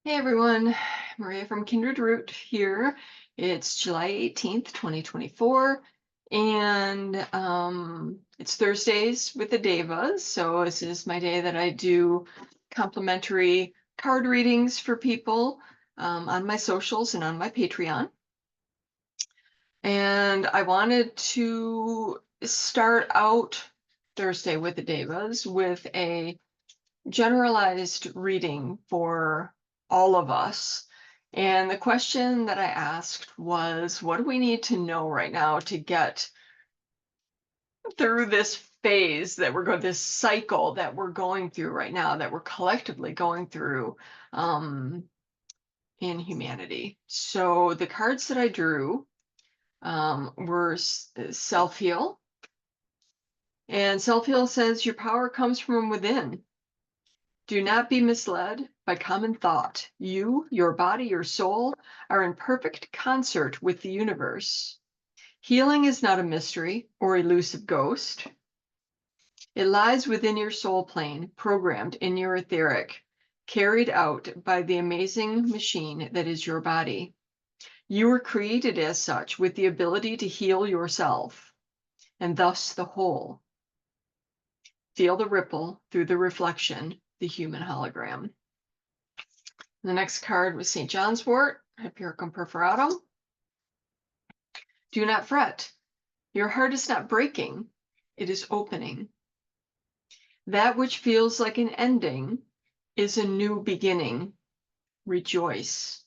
Hey everyone, Maria from Kindred Root here. It's July 18th, 2024, and it's Thursdays with the Devas. So this is my day that I do complimentary card readings for people on my socials and on my Patreon. And I wanted to start out Thursday with the Devas with a generalized reading for all of us. And the question that I asked was, what do we need to know right now to get through this phase that we're going, this cycle that we're going through right now, that we're collectively going through in humanity? So the cards that I drew were self-heal. And self-heal says your power comes from within. Do not be misled by common thought. You, your body, your soul are in perfect concert with the universe. Healing is not a mystery or elusive ghost. It lies within your soul plane, programmed in your etheric, carried out by the amazing machine that is your body. You were created as such with the ability to heal yourself, and thus the whole. Feel the ripple through the reflection, the human hologram. The next card was St. John's wort, Hypericum perforatum. Do not fret. Your heart is not breaking, it is opening. That which feels like an ending is a new beginning. Rejoice.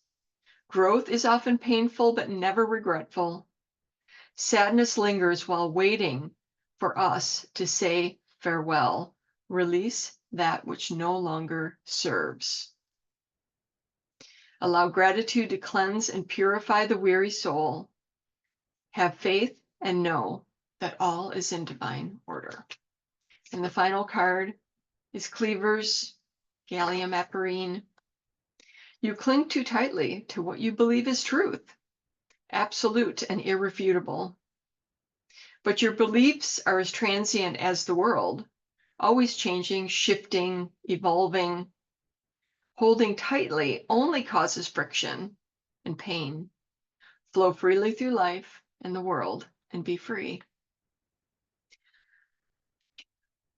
Growth is often painful, but never regretful. Sadness lingers while waiting for us to say farewell. Release that which no longer serves. Allow gratitude to cleanse and purify the weary soul. Have faith and know that all is in divine order. And the final card is Cleaver's Gallium Aperine. You cling too tightly to what you believe is truth, absolute and irrefutable. But your beliefs are as transient as the world, always changing, shifting, evolving. Holding tightly only causes friction and pain. Flow freely through life and the world and be free.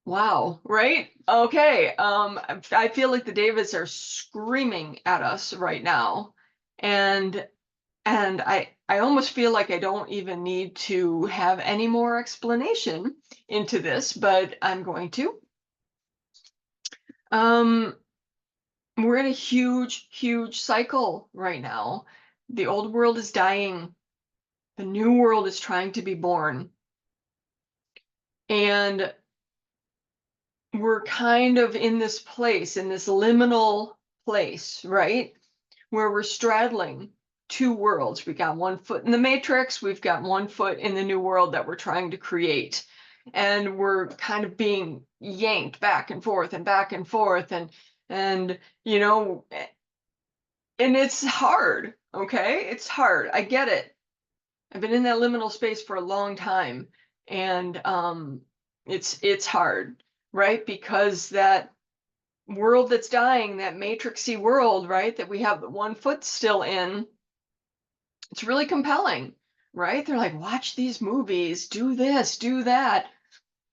Wow, right? Okay. I feel like the Devas are screaming at us right now. And I almost feel like I don't even need to have any more explanation into this, but I'm going to. We're in a huge, huge cycle right now. The old world is dying. The new world is trying to be born. And we're kind of in this place, in this liminal place, right? Where we're straddling two worlds. We got one foot in the matrix, we've got one foot in the new world that we're trying to create. And we're kind of being yanked back and forth and back and forth and you know, and it's hard, okay? It's hard. I get it. I've been in that liminal space for a long time, and it's hard, right? Because that world that's dying, that matrixy world, right, that we have the one foot still in, it's really compelling, right? They're like, watch these movies, do this, do that.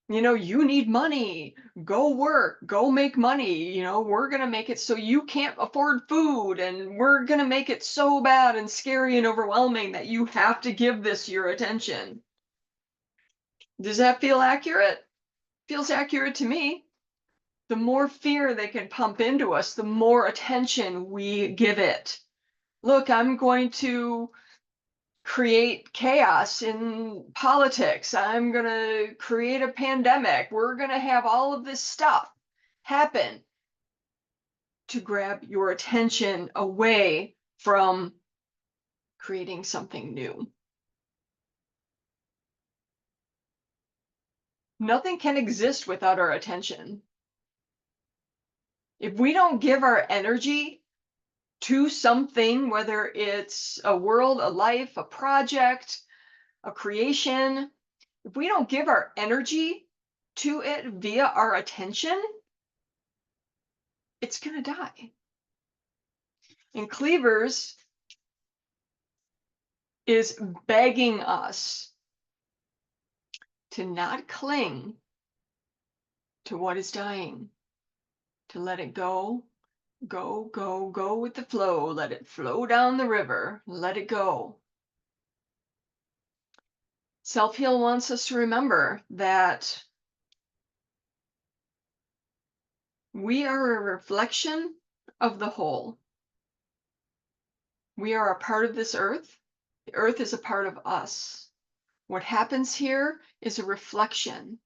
You need money, go work, go make money. We're going to make it so you can't afford food, and we're going to make it so bad and scary and overwhelming that you have to give this your attention. Does that feel accurate? Feels accurate to me. The more fear they can pump into us, the more attention we give it. Look, I'm going to create chaos in politics. I'm going to create a pandemic. We're going to have all of this stuff happen to grab your attention away from creating something new. Nothing can exist without our attention. If we don't give our energy to something, whether it's a world, a life, a project, a creation, if we don't give our energy to it via our attention, it's going to die. And Cleavers is begging us to not cling to what is dying, to let it go, go, go, go with the flow. Let it flow down the river. Let it go. Self-heal wants us to remember that we are a reflection of the whole. We are a part of this earth. The earth is a part of us. What happens here is a reflection.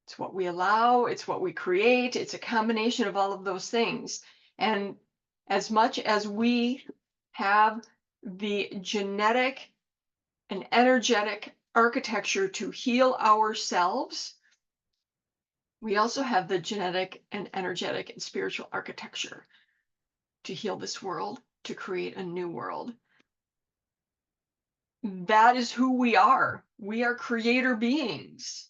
It's what we allow, it's what we create, it's a combination of all of those things. And as much as we have the genetic and energetic architecture to heal ourselves, we also have the genetic and energetic and spiritual architecture to heal this world, to create a new world. That is who we are. We are creator beings.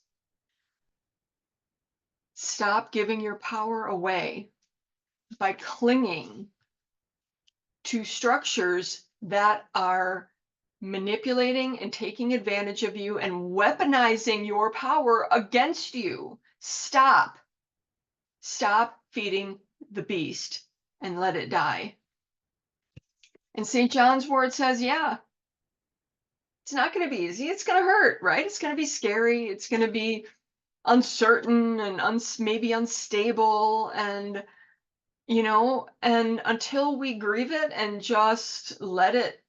Stop giving your power away by clinging to structures that are manipulating and taking advantage of you and weaponizing your power against you. Stop. Stop feeding the beast and let it die. And St. John's word says, yeah, it's not going to be easy. It's going to hurt, right? It's going to be scary. It's going to be uncertain and maybe unstable. And, and until we grieve it and just let it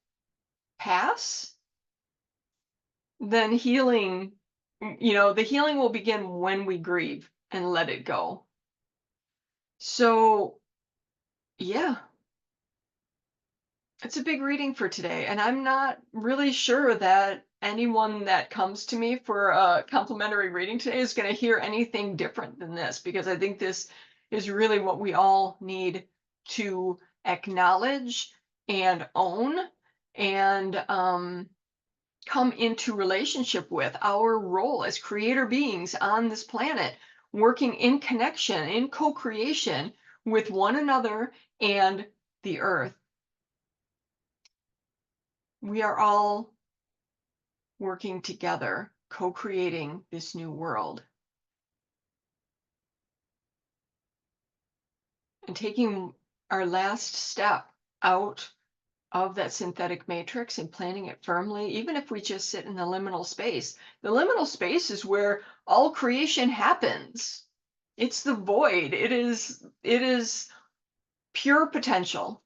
pass, then healing, the healing will begin when we grieve and let it go. So, yeah, it's a big reading for today. And I'm not really sure that anyone that comes to me for a complimentary reading today is going to hear anything different than this, because I think this is really what we all need to acknowledge and own and come into relationship with our role as creator beings on this planet, working in connection, in co-creation with one another and the earth. We are all working together, co-creating this new world. And taking our last step out of that synthetic matrix and planting it firmly, even if we just sit in the liminal space. The liminal space is where all creation happens. It's the void. It is pure potential.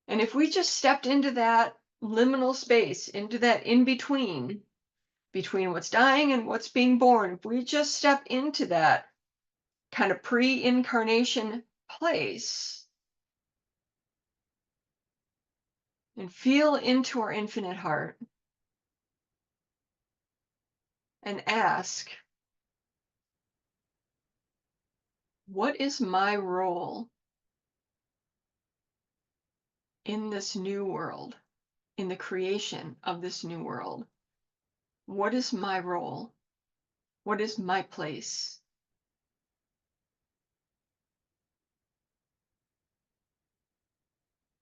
And if we just stepped into that liminal space, into that in between what's dying and what's being born, if we just step into that kind of pre-incarnation place and feel into our infinite heart and ask, what is my role in this new world, in the creation of this new world? What is my role? What is my place?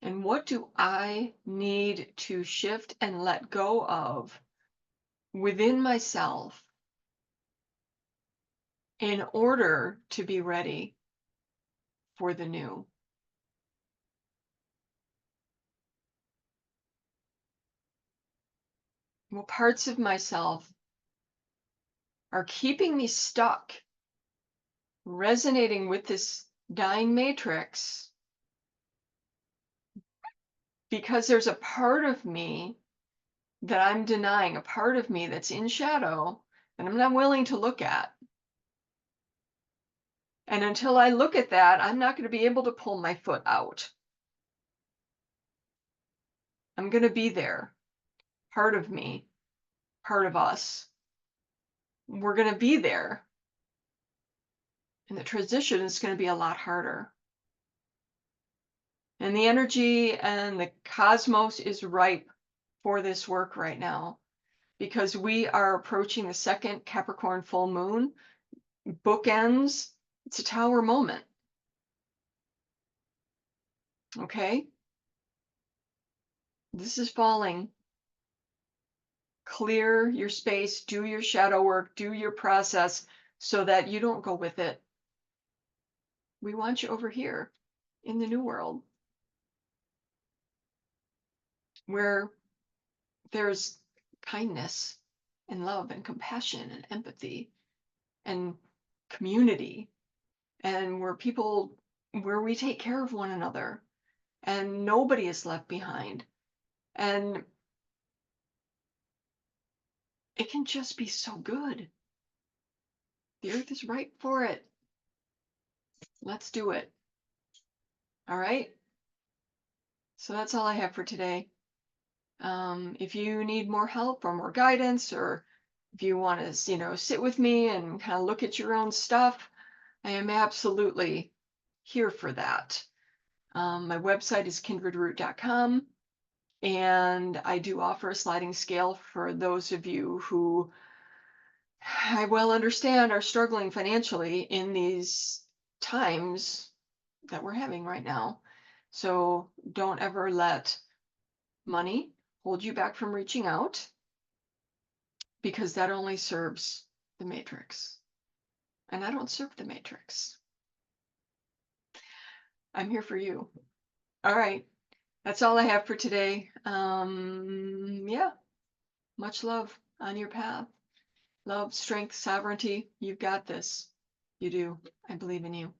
And what do I need to shift and let go of within myself in order to be ready for the new? What parts of myself are keeping me stuck, resonating with this dying matrix, because there's a part of me that I'm denying, a part of me that's in shadow that I'm not willing to look at. And until I look at that, I'm not going to be able to pull my foot out. I'm going to be there. Part of me, part of us. We're going to be there. And the transition is going to be a lot harder. And the energy and the cosmos is ripe for this work right now, because we are approaching the second Capricorn full moon, bookends. It's a tower moment. Okay? This is falling. Clear your space, do your shadow work, do your process so that you don't go with it. We want you over here in the new world where there's kindness and love and compassion and empathy and community, and where we take care of one another and nobody is left behind. And it can just be so good. The earth is ripe for it. Let's do it. All right. So that's all I have for today. If you need more help or more guidance, or if you want to, sit with me and kind of look at your own stuff, I am absolutely here for that. My website is kindredroot.com, and I do offer a sliding scale for those of you who I well understand are struggling financially in these times that we're having right now. So don't ever let money hold you back from reaching out, because that only serves the matrix. And I don't serve the matrix. I'm here for you. All right. That's all I have for today. Yeah. Much love on your path. Love, strength, sovereignty. You've got this. You do. I believe in you.